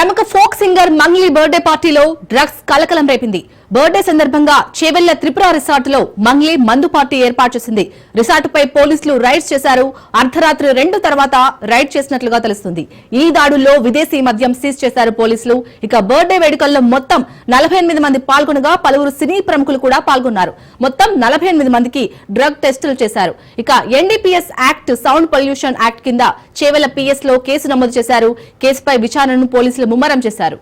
ప్రముఖ folk singer Mangli birthday పార్టీలో drugs కలకలం రేపింది. బర్త్డే సందర్భంగా చేవెళ్ల త్రిపుర రిసార్ట్ లో మంగ్లీ మందు పార్టీ ఏర్పాటు చేసింది. రిసార్టుపై పోలీసులు రైడ్స్ చేశారు. అర్ధరాత్రి 2 తర్వాత రైడ్ చేసినట్లుగా తెలుస్తుంది. ఈ దాడుల్లో విదేశీ మద్యం సీజ్ చేశారు పోలీసులు. ఇక బర్త్డే వేడుకల్లో మొత్తం 48 మంది పాల్గొనగా పలువురు సినీ ప్రముఖులు కూడా పాల్గొన్నారు. మొత్తం 48 మందికి డ్రగ్ టెస్టులు చేశారు. ఇక NDPS act, sound pollution act కింద చేవెళ్ల పీఎస్ లో కేసు నమోదు చేశారు. కేసుపై విచారణను పోలీసులు ముమ్మరం చేశారు.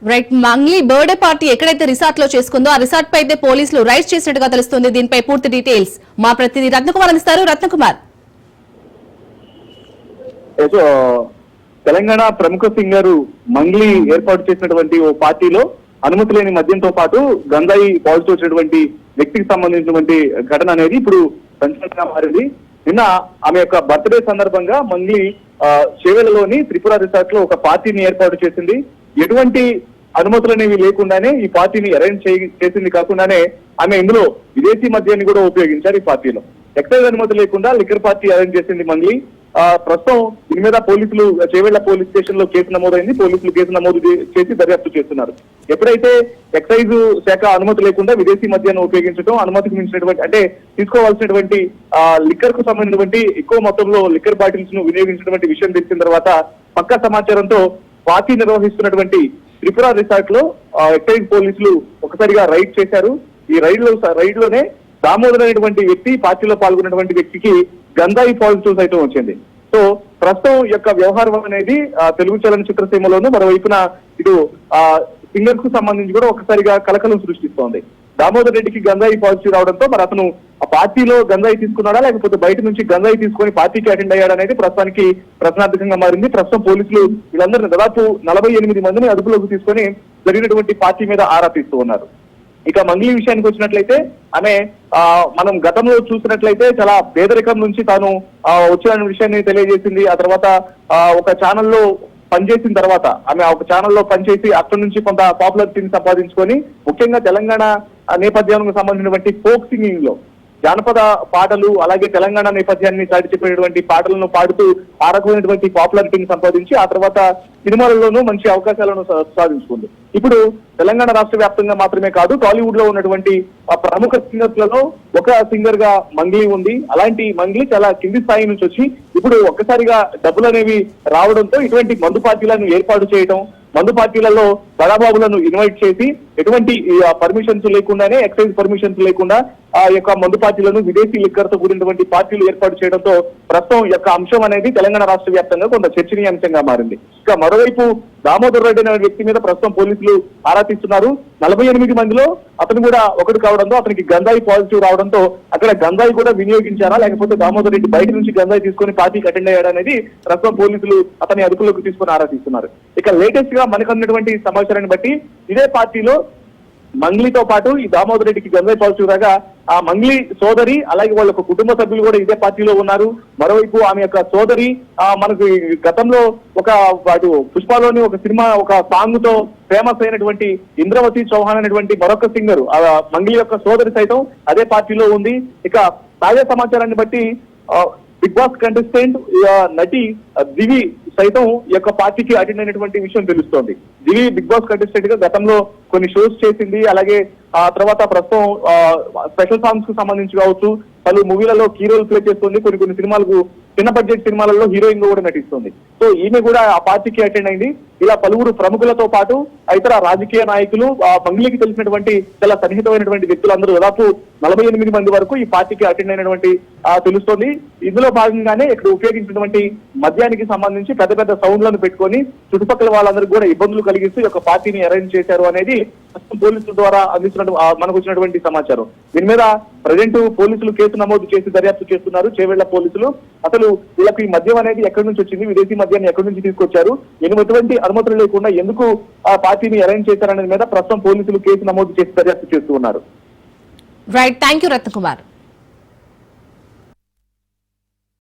రైట్, మంగ్లీ బర్త్డే పార్టీ ఎక్కడైతే రిసార్ట్ లో చేసుకుందో ఆ రిసార్ట్ పై అయితే పోలీసులు రైడ్ చేసినట్టుగా తెలుస్తుంది. దీనిపై పూర్తి డీటెయిల్స్ మా ప్రతినిధి రత్నకుమార్ అందిస్తారు. రత్నకుమార్, తెలంగాణ ప్రముఖ సింగర్ మంగ్లీ ఏర్పాటు చేసినటువంటి ఓ పార్టీలో అనుమతి లేని మద్యంతో పాటు గంజాయి పాజిటివ్ వచ్చినటువంటి వ్యక్తికి సంబంధించినటువంటి ఘటన అనేది ఇప్పుడు సంచలనంగా మారింది. నిన్న ఆమె యొక్క బర్త్డే సందర్భంగా మంగ్లీ చేవెళ్లలోని త్రిపుర రిసార్ట్ లో ఒక పార్టీని ఏర్పాటు చేసింది. ఎటువంటి అనుమతులు అనేవి లేకుండానే ఈ పార్టీని అరేంజ్ చేసింది. కాకుండానే ఆమె ఇందులో విదేశీ మద్యాన్ని కూడా ఉపయోగించారు. ఈ పార్టీలో ఎక్సైజ్ అనుమతి లేకుండా లిక్కర్ పార్టీ అరేంజ్ చేసింది మంగ్లీ. ప్రస్తుతం దీని మీద పోలీసులు చేవెళ్ల పోలీస్ స్టేషన్ లో కేసు నమోదైంది. పోలీసులు కేసు నమోదు చేసి దర్యాప్తు చేస్తున్నారు. ఎప్పుడైతే ఎక్సైజ్ శాఖ అనుమతి లేకుండా విదేశీ మద్యాన్ని ఉపయోగించడం, అనుమతికి మించినటువంటి అంటే తీసుకోవాల్సినటువంటి లిక్కర్ కు సంబంధించినటువంటి ఎక్కువ మొత్తంలో లిక్కర్ బాటిల్స్ ను వినియోగించినటువంటి విషయం తెలిసిన తర్వాత పక్కా సమాచారంతో పార్టీ నిర్వహిస్తున్నటువంటి త్రిపుర రిసార్ట్ లో ఎక్సైజ్ పోలీసులు ఒకసారిగా రైడ్ చేశారు. ఈ రైడ్ లోనే దామోదర్ అనేటువంటి వ్యక్తి, పార్టీలో పాల్గొన్నటువంటి వ్యక్తికి గంజాయి పాజిటివ్ సైతం వచ్చింది. సో ప్రస్తుతం యొక్క వ్యవహారం అనేది తెలుగు చలనచిత్ర సీమలోను, మరోవైపున ఇటు సింగర్ కు సంబంధించి కూడా ఒకసారిగా కలకలం సృష్టిస్తోంది. దామోదర్ రెడ్డికి గంజాయి పాజిటివ్ రావడంతో మరి అతను ఆ పార్టీలో గంజాయి తీసుకున్నాడా లేకపోతే బయట నుంచి గంజాయి తీసుకొని పార్టీకి అటెండ్ అయ్యాడా అనేది ప్రస్తుతానికి ప్రశ్నార్థకంగా మారింది. ప్రస్తుతం పోలీసులు వీళ్ళందరినీ దాదాపు 48 మందిని అదుపులోకి తీసుకొని జరిగినటువంటి పార్టీ మీద ఆరా తీస్తూ ఉన్నారు. ఇక మంగ్లీ విషయానికి వచ్చినట్లయితే ఆమె మనం గతంలో చూసినట్లయితే చాలా పేదరికం నుంచి తాను వచ్చిన విషయాన్ని తెలియజేసింది. ఆ తర్వాత ఒక ఛానల్లో పనిచేసిన తర్వాత ఆమె ఒక ఛానల్లో పనిచేసి అక్కడి నుంచి కొంత పాపులారిటీని సంపాదించుకొని ముఖ్యంగా తెలంగాణ నేపథ్యానికి సంబంధించినటువంటి ఫోక్ సింగింగ్ లో జానపద పాటలు, అలాగే తెలంగాణ నేపథ్యాన్ని చాటి చెప్పినటువంటి పాటలను పాడుతూ ఆ రకమైనటువంటి పాపులారిటీని సంపాదించి ఆ తర్వాత సినిమాలలోనూ మంచి అవకాశాలను సాధించుకుంది. ఇప్పుడు తెలంగాణ రాష్ట్ర వ్యాప్తంగా మాత్రమే కాదు, టాలీవుడ్ లో ఉన్నటువంటి ప్రముఖ సింగర్స్ లలో ఒక సింగర్ గా మంగ్లీ ఉంది. అలాంటి మంగ్లీ చాలా కింది స్థాయి నుంచి వచ్చి ఇప్పుడు ఒక్కసారిగా డబ్బులు అనేవి రావడంతో ఇటువంటి మందు పార్టీలను ఏర్పాటు చేయడం, మందు పార్టీలలో బడాబాబులను ఇన్వైట్ చేసి ఎటువంటి పర్మిషన్స్ లేకుండానే, ఎక్సైజ్ పర్మిషన్స్ లేకుండా ఆ యొక్క మందు పార్టీలను విదేశీ లిక్కర్ తో కూడినటువంటి పార్టీలు ఏర్పాటు చేయడంతో ప్రస్తుతం యొక్క అంశం అనేది తెలంగాణ రాష్ట్ర వ్యాప్తంగా కొంత చర్చనీయాంశంగా మారింది. ఇక మరోవైపు దామోదర్ రెడ్డి అనే వ్యక్తి మీద ప్రస్తుతం పోలీసులు ఆరా తీస్తున్నారు. 48 మందిలో అతను కూడా ఒకటి కావడంతో అతనికి గంజాయి పాజిటివ్ రావడంతో అక్కడ గంజాయి కూడా వినియోగించారా లేకపోతే దామోదర్ రెడ్డి బయట నుంచి గంజాయి తీసుకొని పార్టీకి అటెండ్ అయ్యాడా అనేది ప్రస్తుతం పోలీసులు అతని అదుపులోకి తీసుకొని ఆరా తీస్తున్నారు. ఇక లేటెస్ట్ గా మనకు అందినటువంటి సమాచారాన్ని బట్టి ఇదే పార్టీలో మంగ్లీతో పాటు ఈ దామోదర్ రెడ్డికి గంజాయి పాజిటివ్ రాగా ఆ మంగ్లీ సోదరి అలాగే వాళ్ళ కుటుంబ సభ్యులు కూడా ఇదే పార్టీలో ఉన్నారు. మరోవైపు ఆమె యొక్క సోదరి మనకు గతంలో ఒక అటు పుష్పలోని ఒక సినిమా ఒక సాంగ్ తో ఫేమస్ అయినటువంటి ఇంద్రవతి చౌహాన్ అనేటువంటి మరొక సింగర్ మంగ్లీ యొక్క సోదరి సైతం అదే పార్టీలో ఉంది. ఇక తాజా సమాచారాన్ని బట్టి బిగ్ బాస్ కంటెస్టెంట్ నటి దివి సైతం ఈ యొక్క పార్టీకి అటెండ్ అయినటువంటి విషయం తెలుస్తోంది. దివి బిగ్ బాస్ కంటెస్టెంట్ గా గతంలో కొన్ని షోస్ చేసింది. అలాగే ఆ తర్వాత ప్రస్తుతం స్పెషల్ సాంగ్స్ కు సంబంధించి కావచ్చు పలు మూవీలలో హీరోలు ప్లే చేస్తుంది. కొన్ని సినిమాలకు చిన్న బడ్జెట్ సినిమాలలో హీరోయిన్ గా కూడా నటిస్తుంది. సో ఈమె కూడా ఆ పార్టీకి అటెండ్ అయింది. ఇలా పలువురు ప్రముఖులతో పాటు ఇతర రాజకీయ నాయకులు, మంగ్లీకి తెలిసినటువంటి చాలా సన్నిహితమైనటువంటి వ్యక్తులందరూ దాదాపు 48 మంది వరకు ఈ పార్టీకి అటెండ్ అయినటువంటి తెలుస్తోంది. ఇందులో భాగంగానే ఇక్కడ ఉపయోగించినటువంటి మద్యానికి సంబంధించి పెద్ద సౌండ్లను పెట్టుకొని చుట్టుపక్కల వాళ్ళందరికీ కూడా ఇబ్బందులు కలిగిస్తూ ఈ యొక్క పార్టీని అరేంజ్ చేశారు అనేది పోలీసుల ద్వారా అందిస్తున్న మనకు వచ్చినటువంటి సమాచారం. దీని మీద ప్రజెంట్ పోలీసులు కేసు నమోదు చేసి దర్యాప్తు చేస్తున్నారు. చేవెళ్ల పోలీసులు అసలు వీళ్ళకి ఈ మద్యం అనేది ఎక్కడి నుంచి వచ్చింది, విదేశీ మద్యాన్ని ఎక్కడి నుంచి తీసుకొచ్చారు, ఎటువంటి అనుమతులు లేకుండా ఎందుకు ఆ పార్టీని అరేంజ్ చేశారనే మీద ప్రస్తుతం పోలీసులు కేసు నమోదు చేసి దర్యాప్తు చేస్తూ ఉన్నారు. Right, thank you Ratnakumar.